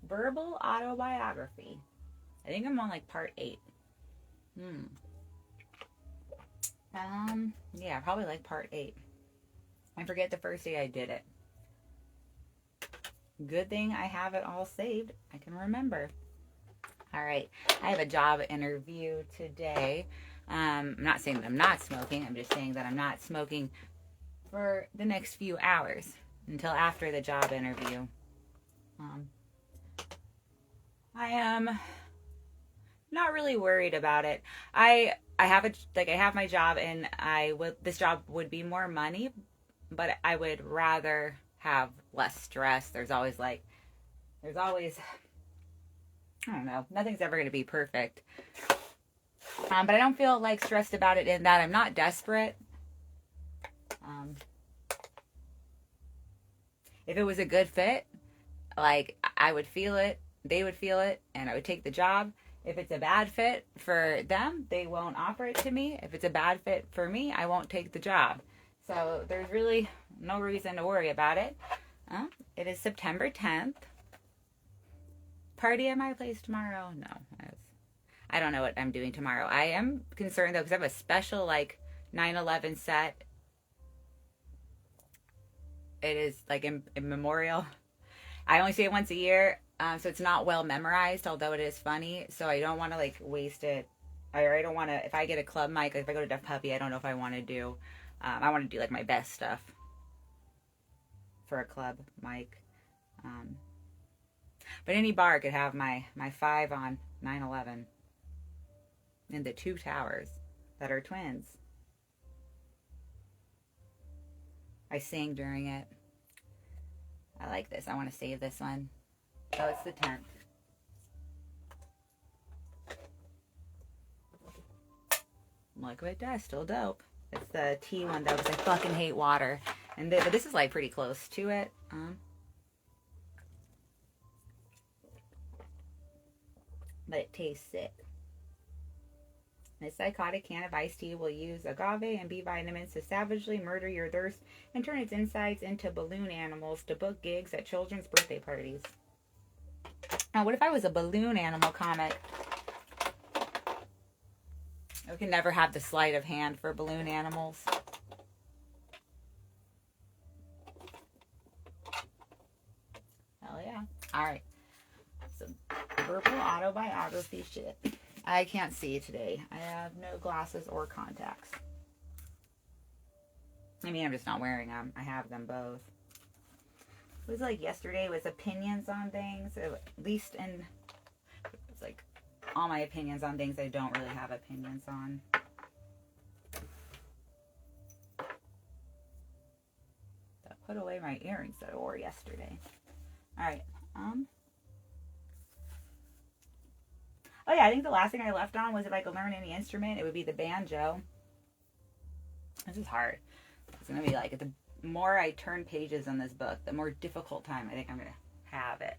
Verbal autobiography. I think I'm on like part 8. Yeah, probably like part 8. I forget the first day I did it. Good thing I have it all saved. I can remember. All right. I have a job interview today. I'm not saying that I'm not smoking. I'm just saying that I'm not smoking for the next few hours until after the job interview. I am not really worried about it. I have I have my job, and this job would be more money, but I would rather have less stress. There's always I don't know, nothing's ever going to be perfect. But I don't feel like stressed about it in that I'm not desperate. If it was a good fit, like I would feel it, they would feel it, and I would take the job. If it's a bad fit for them, they won't offer it to me. If it's a bad fit for me, I won't take the job. So there's really no reason to worry about it. It is September 10th. Party at my place tomorrow? No. I don't know what I'm doing tomorrow. I am concerned though, because I have a special 9/11 set. It is in memorial. I only see it once a year, so it's not well memorized, although it is funny. So I don't want to waste it. I don't want to, if I get a club mic, if I go to Deaf Puppy, I don't know if I want to do, I want to do my best stuff for a club mic. But any bar could have my 5 on 9/11 in the 2 towers that are twins. I sing during it. I like this. I want to save this one. Oh, it's the 10th. Liquid dust, still dope. It's the tea one though, because I fucking hate water. But this is pretty close to it. But it tastes sick. This psychotic can of iced tea will use agave and B vitamins to savagely murder your thirst and turn its insides into balloon animals to book gigs at children's birthday parties. Now, what if I was a balloon animal comic? I can never have the sleight of hand for balloon animals. Hell yeah. Alright. Some verbal autobiography shit. I can't see today. I have no glasses or contacts. I mean, I'm just not wearing them. I have them both. It was yesterday was opinions on things. At least it's all my opinions on things I don't really have opinions on. I put away my earrings that I wore yesterday. Alright. Oh yeah, I think the last thing I left on was if I could learn any instrument, it would be the banjo. This is hard. It's going to be the more I turn pages on this book, the more difficult time I think I'm going to have it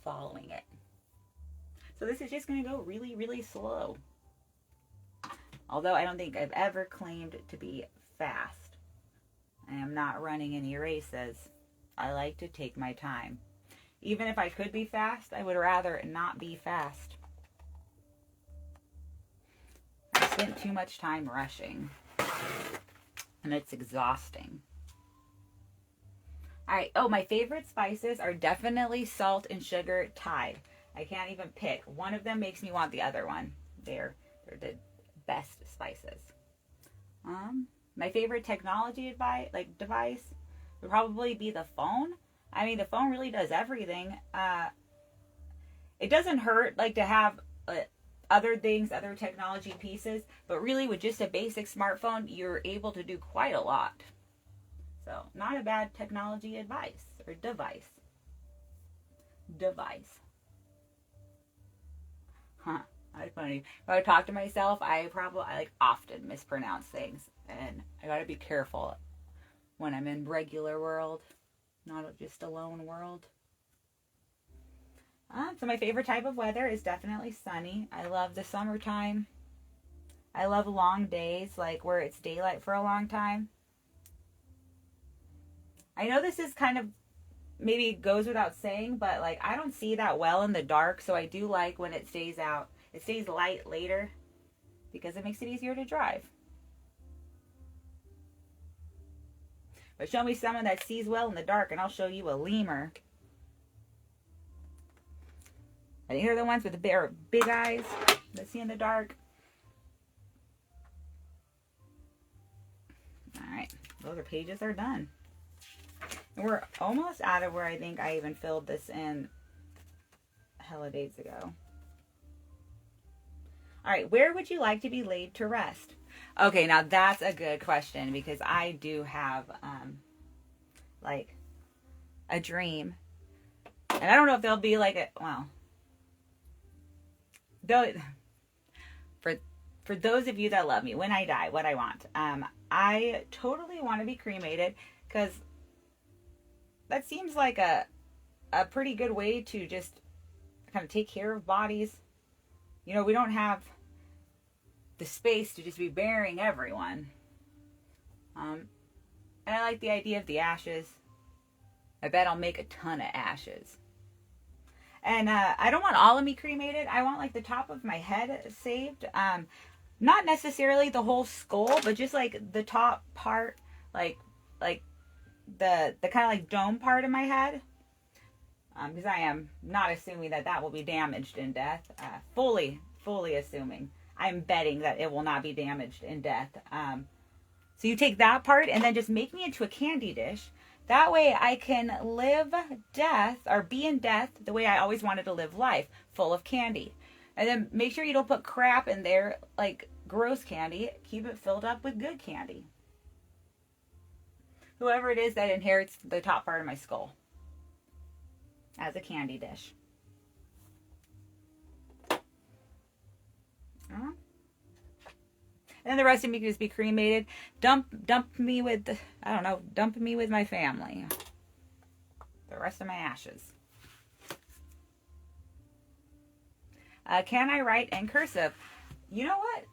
following it. So this is just going to go really, really slow. Although I don't think I've ever claimed to be fast. I am not running any races. I like to take my time. Even if I could be fast, I would rather not be fast. I spent too much time rushing. And it's exhausting. Alright, my favorite spices are definitely salt and sugar tied. I can't even pick. One of them makes me want the other one. They're the best spices. My favorite technology device would probably be the phone. I mean, the phone really does everything. It doesn't hurt to have other things, other technology pieces, but really with just a basic smartphone, you're able to do quite a lot. So, not a bad technology advice or device. Huh. That's funny. If I talk to myself, I often mispronounce things, and I gotta be careful when I'm in regular world, not just alone world. So my favorite type of weather is definitely sunny. I love the summertime. I love long days, where it's daylight for a long time. I know this is kind of maybe goes without saying, but like I don't see that well in the dark, so I do like when it stays out. It stays light later because it makes it easier to drive. But show me someone that sees well in the dark and I'll show you a lemur. I think they're the ones with the big eyes that see in the dark. Alright, those pages are done. And we're almost out of where I think I even filled this in hella days ago. Alright, where would you like to be laid to rest? Okay, now that's a good question because I do have like a dream. And I don't know if there'll be like a, well, though, for those of you that love me, when I die, what I want, I totally want to be cremated because that seems like a pretty good way to just kind of take care of bodies. You know, we don't have the space to just be burying everyone. And I like the idea of the ashes. I bet I'll make a ton of ashes. And I don't want all of me cremated. I want like the top of my head saved. Not necessarily the whole skull, but just like the top part, like the kind of like dome part of my head. Because I am not assuming that will be damaged in death. Fully assuming. I'm betting that it will not be damaged in death. So you take that part and then just make me into a candy dish. That way I can live death or be in death the way I always wanted to live life, full of candy. And then make sure you don't put crap in there, like gross candy. Keep it filled up with good candy. Whoever it is that inherits the top part of my skull as a candy dish. And then the rest of me can just be cremated. Dump me with, I don't know, dump me with my family. The rest of my ashes. Can I write in cursive? You know what?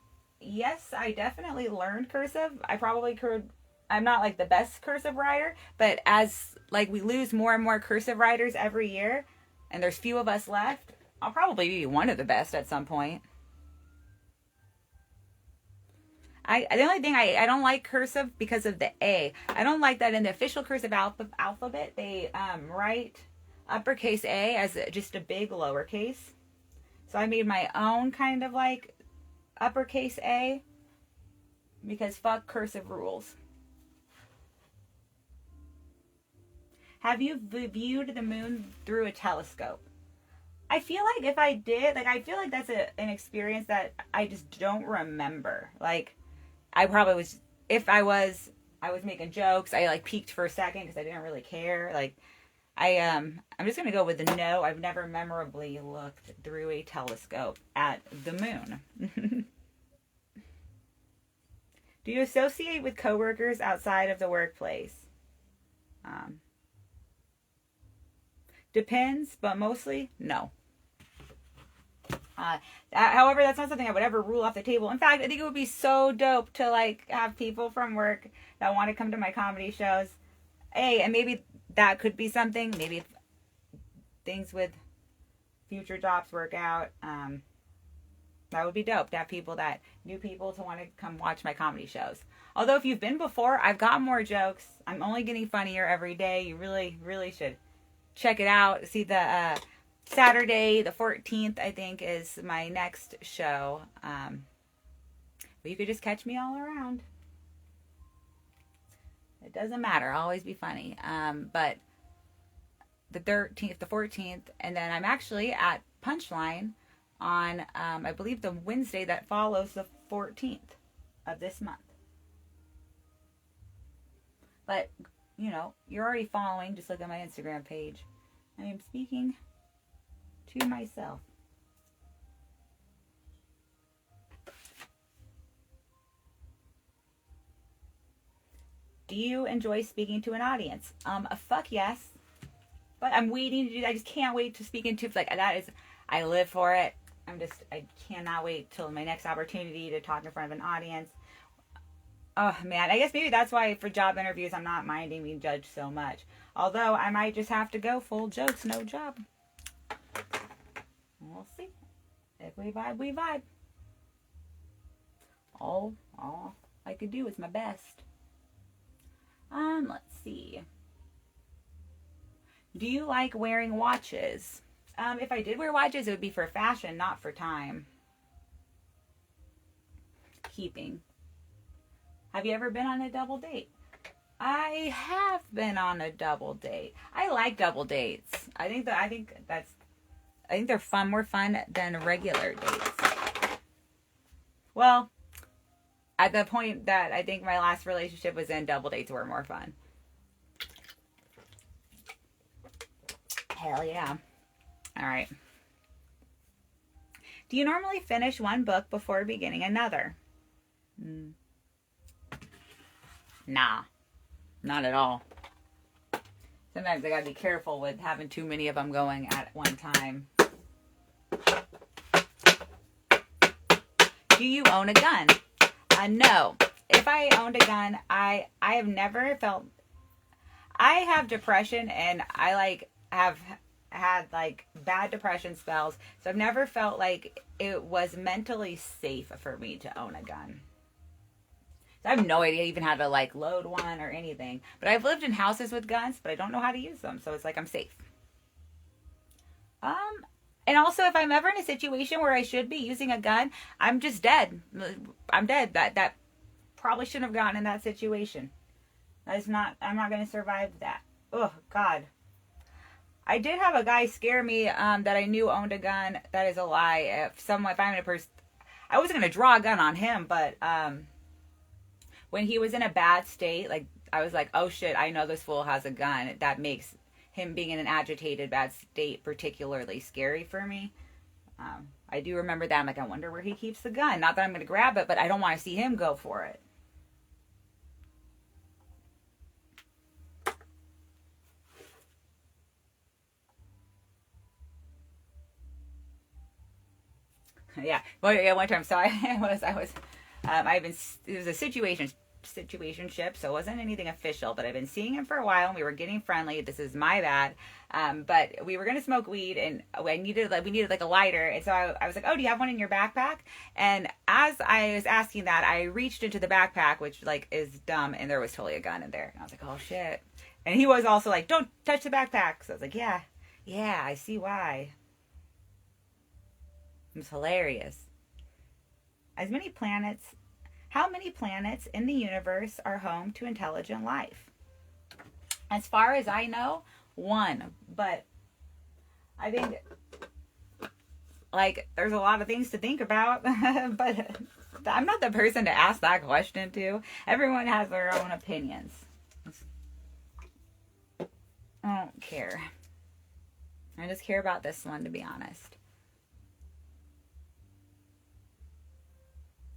Yes, I definitely learned cursive. I probably could. I'm not like the best cursive writer, but as like we lose more and more cursive writers every year, and there's few of us left, I'll probably be one of the best at some point. The only thing I don't like cursive because of the A. I don't like that in the official cursive alphabet they write uppercase A as just a big lowercase. So I made my own kind of like uppercase A because fuck cursive rules. Have you viewed the moon through a telescope? I feel like if I did, like I feel like that's an experience that I just don't remember. Like I probably was, if I was making jokes. I like peeked for a second because I didn't really care. Like I'm just going to go with the no. I've never memorably looked through a telescope at the moon. Do you associate with coworkers outside of the workplace? Depends, but mostly no. However, that's not something I would ever rule off the table. In fact, I think it would be so dope to like have people from work that want to come to my comedy shows. Hey, and maybe that could be something. Maybe if things with future jobs work out, that would be dope to have new people to want to come watch my comedy shows. Although if you've been before, I've got more jokes. I'm only getting funnier every day. You really, really should check it out. See the Saturday, the 14th, I think, is my next show. But you could just catch me all around. It doesn't matter. I'll always be funny. But the 13th, the 14th, and then I'm actually at Punchline on, I believe, the Wednesday that follows the 14th of this month. But, you know, you're already following. Just look at my Instagram page. I am speaking to myself. Do you enjoy speaking to an audience? Fuck yes. But I'm waiting to do that. I just can't wait to speak into, like, that is, I live for it. I cannot wait till my next opportunity to talk in front of an audience. Oh man, I guess maybe that's why for job interviews I'm not minding being judged so much. Although I might just have to go full jokes, no job. We'll see. If we vibe, we vibe. All I could do is my best. Let's see. Do you like wearing watches? If I did wear watches, it would be for fashion, not for time keeping. Have you ever been on a double date? I have been on a double date. I like double dates. I think they're fun, more fun than regular dates. Well, at the point that I think my last relationship was in, double dates were more fun. Hell yeah. All right. Do you normally finish one book before beginning another? Nah, not at all. Sometimes I gotta be careful with having too many of them going at one time. Do you own a gun? No. If I owned a gun, I have never felt... I have depression, and I have had bad depression spells, so I've never felt like it was mentally safe for me to own a gun. So I have no idea even how to load one or anything. But I've lived in houses with guns, but I don't know how to use them, so it's I'm safe. And also, if I'm ever in a situation where I should be using a gun, I'm just dead. I'm dead. That probably shouldn't have gotten in that situation. I'm not going to survive that. Oh, God. I did have a guy scare me that I knew owned a gun. That is a lie. If I'm in a person... I wasn't going to draw a gun on him, but when he was in a bad state, I was like, oh shit, I know this fool has a gun. That makes him being in an agitated, bad state particularly scary for me. I do remember that. I'm I wonder where he keeps the gun. Not that I'm going to grab it, but I don't want to see him go for it. Yeah. Well, yeah, one time. So it was a situationship, so it wasn't anything official, but I've been seeing him for a while, and we were getting friendly. This is my bad. But we were going to smoke weed, and we needed a lighter. And so I was like, oh, do you have one in your backpack? And as I was asking that, I reached into the backpack, which is dumb. And there was totally a gun in there. And I was like, oh shit. And he was also like, don't touch the backpack. So I was like, yeah, I see why. It was hilarious. How many planets in the universe are home to intelligent life? As far as I know, one. But I think there's a lot of things to think about. But I'm not the person to ask that question to. Everyone has their own opinions. I don't care. I just care about this one, to be honest.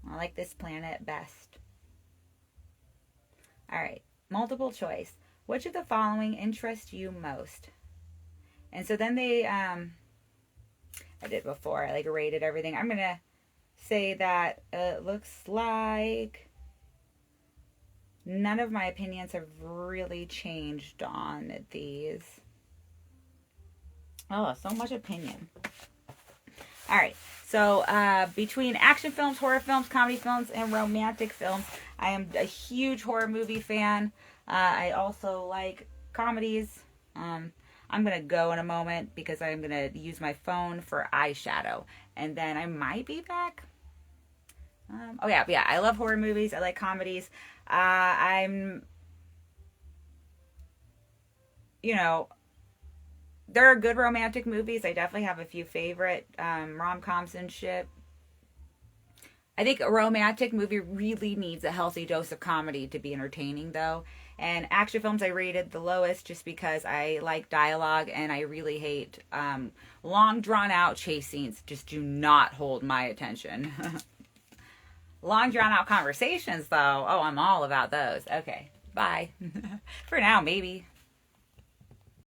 I like this planet best. All right. Multiple choice. Which of the following interests you most? And so then they, I did before, I rated everything. I'm going to say that it looks like none of my opinions have really changed on these. Oh, so much opinion. All right. So between action films, horror films, comedy films, and romantic films, I am a huge horror movie fan. I also like comedies. I'm going to go in a moment because I'm going to use my phone for eyeshadow. And then I might be back. Yeah. I love horror movies. I like comedies. There are good romantic movies. I definitely have a few favorite rom-coms and shit. I think a romantic movie really needs a healthy dose of comedy to be entertaining, though. And action films I rated the lowest just because I like dialogue, and I really hate long, drawn-out chase scenes. Just do not hold my attention. Long, drawn-out conversations, though. Oh, I'm all about those. Okay, bye. For now, maybe.